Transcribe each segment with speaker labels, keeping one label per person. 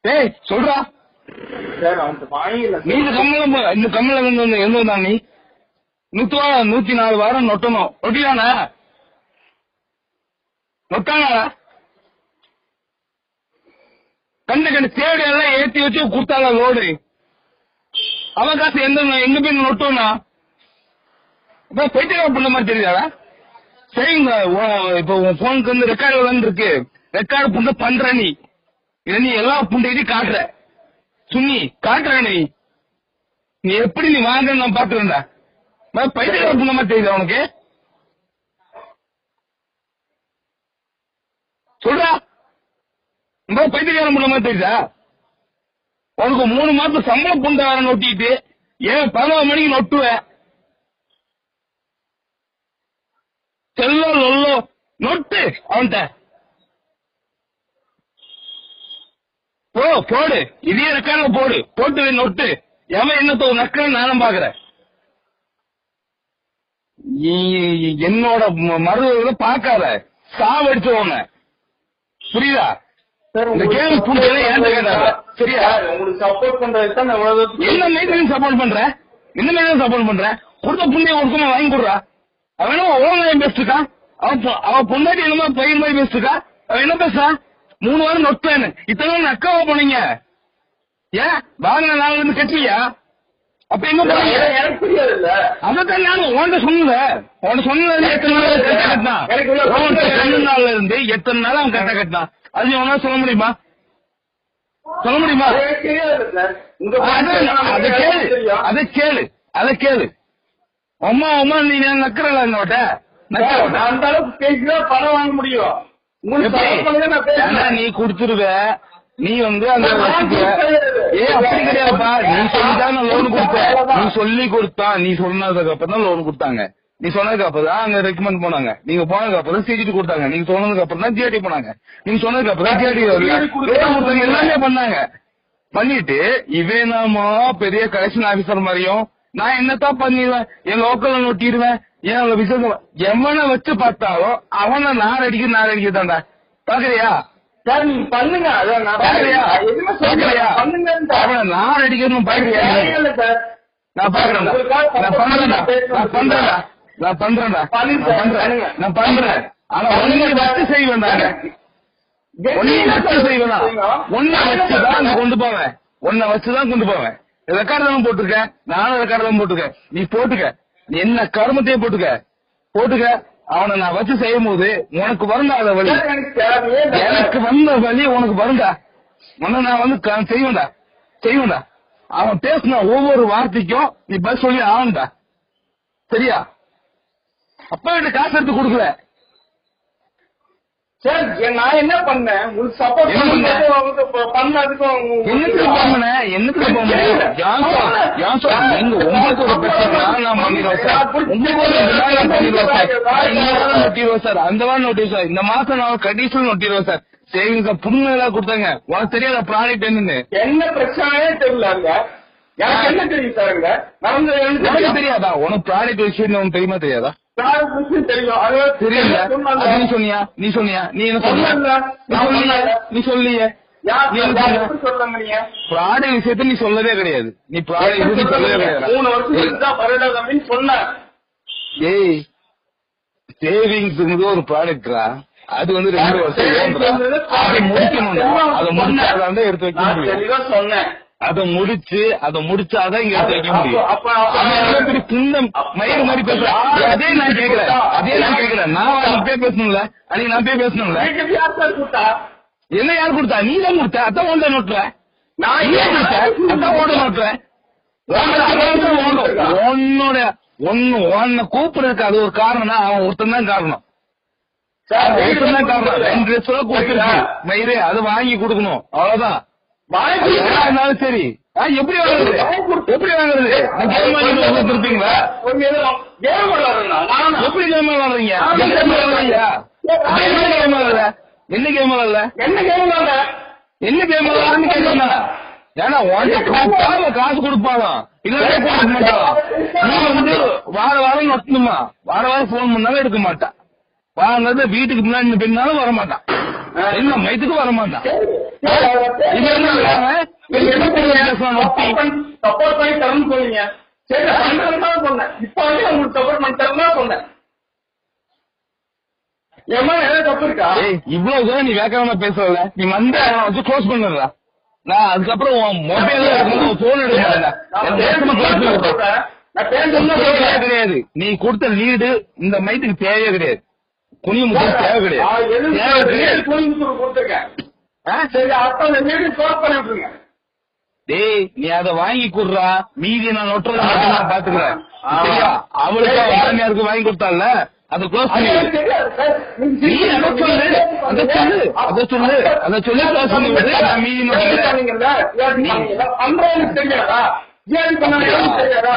Speaker 1: ஏய் சொல்றா நீ இந்த கம்மல எந்த வந்தான் நீ 104 வாரம் நொட்டணும் நொட்டிதானா நொட்டானா கண்டு தேடி எல்லாம் ஏற்றி வச்சு கொடுத்தாங்க லோடு அவன் காசு எங்க போய் நொட்டோம்னா போயிட்டு பண்ண மாதிரி தெரியாதா சரிங்க இப்ப உன் போனுக்கு வந்து ரெக்கார்டு இருக்கு ரெக்கார்டு புண்ட பண்ற நீ இதை நீ எல்லா புண்டையும் காட்டுற சுண்ணி காட்டுற நீ எப்படி நீ வாங்க நான் பாத்துறேன்டா பைத்தியக்கார புண்ண மாதிரி தெரியுதா உனக்கு சொல்றா பைத்தியக்காரன் புண்ண மாதிரி தெரியுதா உனக்கு 3 மாசம் சம்பள புண்டை வேற நொட்டிட்டு ஏன் 11 மணிக்கு நொட்டுவேன் செல்லோ லொல்லோ நொட்டு அவன்கிட்ட போடு இதே ரெக்கார்ட்ல போட்டு நொட்டு எவன் என்னத்த நக்கன்னு நானும் பாக்குறேன் என்னோட மருந்துகளை பாக்காத சாவடிச்சவன புரியுதா இந்த கேள்வி புரியல ஏன் கேட்டாங்க சரியா உங்களுக்கு சப்போர்ட் பண்றதுதான் என்ன மெயின்டெனன்ஸ் சப்போர்ட் பண்ற என்ன மெயின்டெனன்ஸ் சப்போர்ட் பண்ற கொடுத்த புண்ணிய ஒருக்கமா வாங்கி கொடுறா அவன் ஓவன் பேசிட்டுக்கா அவன் பொண்டாட்டி என்னமா பையன் மாதிரி பேசிட்டுக்கா அவன் என்ன பேசுறான் 3 வாரம் நொட்டேன்னு இத்தனை அக்காவா போனீங்க ஏன் வாங்கின நாள் இருந்து கட்டியா அப்ப எங்க போனீங்க எனக்கு புரியாது இல்ல அதான் நானும் உன்கிட்ட சொன்னது எத்தனை நாள்ல இருந்து எத்தனை நாள் அவன் கட்டினான் அது உன்னால சொல்ல முடியுமா அதை கேளு அம்மா நீ நக்கறல என்னோட்ட அந்த அளவுக்கு பேசிதான் பணம் வாங்க முடியும் நீ குடுத்துருவ நீ வந்து அந்த அப்படி கிடையாதுப்பா நீ சொல்லிதான் லோன் கொடுத்த நீ சொல்லி கொடுத்தா நீ சொன்னதுக்கு அப்புறம் லோன் கொடுத்தாங்க நீ சொன்னதுக்கு அப்புறம் தான் அங்க ரெக்கமெண்ட் போனாங்க நீங்க போனதுக்கு அப்புறம் சிடி கொடுத்தாங்க நீங்க சொன்னதுக்கு அப்புறம் தான் ஜிஆர்டி போனாங்க நீங்க சொன்னதுக்கு அப்புறம் ஜிஆர்டி எல்லாமே பண்ணாங்க பண்ணிட்டு இவன் நாம பெரிய கலெக்ஷன் ஆபீசர் மாதிரியும் நான் என்னத்தான் பண்ணிடுவேன் என் லோக்கல்ல நொட்டிடுவேன் ஏன் விசேஷம் எவனை வச்சு பார்த்தாலும் அவனை நார் அடிக்கதாண்டா பாக்குறியா சார் நீங்க பண்ணுங்க அவனை நார் அடிக்கணும் பாக்குறியா நான் பண்றேன் ஆனா ஒன்னு வச்சு செய்வேன் ஒன்ன வச்சுதான் கொண்டு போவேன் ரெக்கார்டு தான் போட்டிருக்கேன் நானும் ரெக்கார்டு தான் போட்டிருக்கேன் நீ போட்டுக்க நீ என்ன கருமத்தையே போட்டுக்க அவனை நான் வச்சு செய்யும் போது உனக்கு வருண்டா அத வழி எனக்கு வந்த வழி உனக்கு வருண்டா உன்ன நான் வந்து செய்வேன்டா அவன் பேசின ஒவ்வொரு வார்த்தைக்கும் நீ பதில் சொல்லி ஆகண்டா சரியா அப்ப கிட்ட காசு எடுத்து கொடுக்கல சார் நான் என்ன பண்ணேன் உங்களுக்கு சப்போர்ட் பண்ணதுக்கும் என்னத்துக்கு உங்களுக்கு ஒரு பிரச்சனை நான் பண்ணிடுவேன் சார் அந்த மாதிரி நோட்டீஸ் சார் இந்த மாசம் நான் கண்டிஷன் நோட்டிடுவேன் சார் சேவிங்ஸ் புண்ணு கொடுத்தாங்க உனக்கு தெரியாத ப்ராடக்ட் என்ன பிரச்சனையே தெரியல எனக்கு என்ன தெரியும் சார் தெரியாதா உனக்கு ப்ராடக்ட் விஷயம் தெரியுமா தெரியாதா நீ சொன்னியா நீ என்ன நீ சொல்லிய ப்ராடக்ட் விஷயத்த நீ சொல்லவே கிடையாது நீ ப்ராடக்ட் சொல்லவே கிடையாது சொன்ன ஏய் சேவிங்ஸ் ஒரு ப்ராடக்டா அது வந்து 2 வருஷம் அதை முடிக்கணும் அதை முடிச்சாதான் எடுத்து வைக்க முடியும் சொன்னேன் அதை முடிச்சாதான் இங்க எடுத்து வைக்க முடியும் புண்ணம் மயிறு மாதிரி பேசுற அதே நான் கேட்கிறேன் நான் பேசணும்ல அன்னைக்கு நான் பேசணும்ல என்ன யார் கொடுத்தா நீ தான் கொடுத்த அதான் ஓண்ட நோட்டுற நான் அதான் ஓட நோட்டுறேன் உன்னை கூப்பிடுறதுக்கு அது ஒரு காரணம் அவன் ஒருத்தன் தான் காரணம் 2 லட்சம் கொடுத்துருக்கு மயிறு அது வாங்கி கொடுக்கணும் அவ்வளவுதான் இருந்தாலும் சரி எப்படி வாங்குறது இருப்பீங்களா எப்படி கேம் விளாடுறீங்க என்ன கேம் விளாடுற கேட்கணும் ஏன்னா காசு கொடுப்பாங்க நீ வந்து வாரம் நொட்டணுமா வாரம் போன் பண்ணாலும் எடுக்க மாட்டான் வாங்க வீட்டுக்கு முன்னாடி பின்னாலும் வரமாட்டான் என்ன மைத்துக்கு வரமாட்டான்
Speaker 2: சப்போர்ட் பண்ணி தரணும்னு சொன்னீங்க. சரி பண்றதுதான் சொன்னேன். இப்ப வந்து உங்களுக்கு சப்போர்ட் பண்ணி தரணும் சொன்னேன். ஏமா ஏதாவது தப்பு இருக்கா?
Speaker 1: இவ்வளவு தூரம் நீ வேக்காம பேசல. நீ வந்து வச்சு க்ளோஸ் பண்ணிடுறா. நான் அதுக்கப்புறம் உன் மொபைல்ல போன் எடுக்க கிடையாது. நீ கொடுத்த லீடு இந்த மைத்துக்கு தேவையே கிடையாது. குனிமுத்து தேவை கிடையாது.
Speaker 2: கொடுத்துருக்கேன். சரி அப்ப அந்த லீடு க்ளோஸ் பண்ணி விட்டுருங்க.
Speaker 1: டேய் நீ அதை வாங்கி கொடுறா. மீதி நான் நொட்டுறத மட்டும் நான் பாத்துக்கிறேன். சரியா? அவளுக்கு மாமியாருக்கு வாங்கி கொடுத்தால அதை க்ளோஸ் பண்ணி நீ அதை சொல்லு அதை சொல்லு அதை சொல்லு அதை சொல்லி க்ளோஸ் பண்ணி விடு. நான் மீதி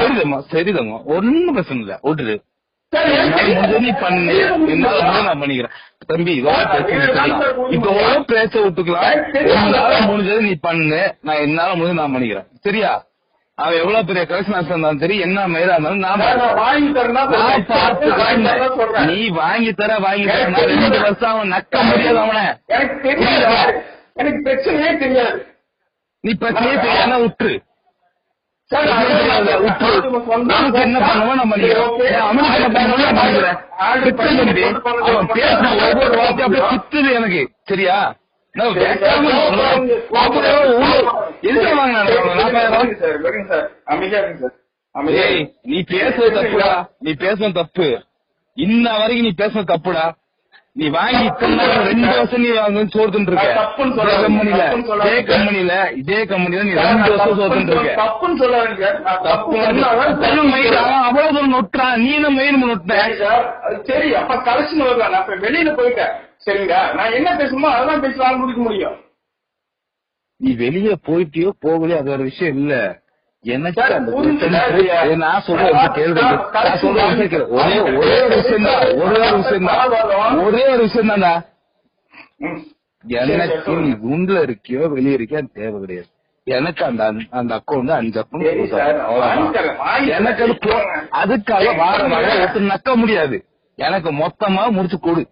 Speaker 1: சரிதம்மா சரிதம்மா ஒன்னும் பிரச்சனை இல்ல. விட்டுரு. நீ பண்ணு. என்னால நான் பண்ணிக்கிறேன் தம்பி. இப்ப பேச விட்டுக்கலாம். என்னால முடிஞ்சது நீ பண்ணு. நான் என்னால முடிஞ்சது நான் பண்ணிக்கிறேன். சரியா? அவன் எவ்வளவு பெரிய கலெக்ஷன் இருந்தாலும் சரி என்ன மயிரா இருந்தாலும் நான் நீ வாங்கி தர 2 வருஷம் அவன் நக்க முடியாது. அவனை
Speaker 2: எனக்கு பிரச்சனையே தெரியாது.
Speaker 1: நீ பிரச்சனையே தெரியாம விட்டுரு. என்ன பண்ணுவோம் நான் பண்ணிக்கிறேன். அவனுக்கு என்ன பண்ணுவோம் நான் பண்ணிக்கிறேன். அவன் பேசுன ஒவ்வொரு வார்த்தையும் அப்படியே குத்துது எனக்கு. சரியா? நீ பேசுறது தப்புடா. நீ பேசுன தப்பு. இன்ன வரைக்கும் நீ பேசுன தப்புடா. நீ வாங்கி 2 வருஷம் நீ சோர்த்துட்டு இருக்க. இதே கம்பெனில நீ 2 வருஷம் சோர்த்துட்டு இருக்க. அவ்வளவு தூரம் நொட்டுறான். நீ என்ன மெயின் நொட்ட?
Speaker 2: சரி அப்ப கலெக்ஷன் வருவான். அப்ப வெளியில போயிட்டேன். சரிங்களா? நான் என்ன பேசணுமோ அதெல்லாம் பேசலாம் முடிக்க முடியும்.
Speaker 1: நீ வெளியே போயிட்டியோ போகலையோ அது ஒரு விஷயம் இல்ல. எனக்கு நான் சொல்றேன் கேள்வி. நான் சொல்றேன் ஒரே ஒரு விஷயம் தான். ஒரே ஒரு விஷயம் தான்டா. எனக்கு நீ குண்டுல இருக்கியோ வெளியே இருக்கியோ அது தேவை கிடையாது. எனக்கு அந்த அக்கௌண்ட் 5 அக்கௌண்ட் எனக்கு அதுக்காக வார ஒருத்தர் நக்க முடியாது. எனக்கு மொத்தமா முடிச்சு கொடு.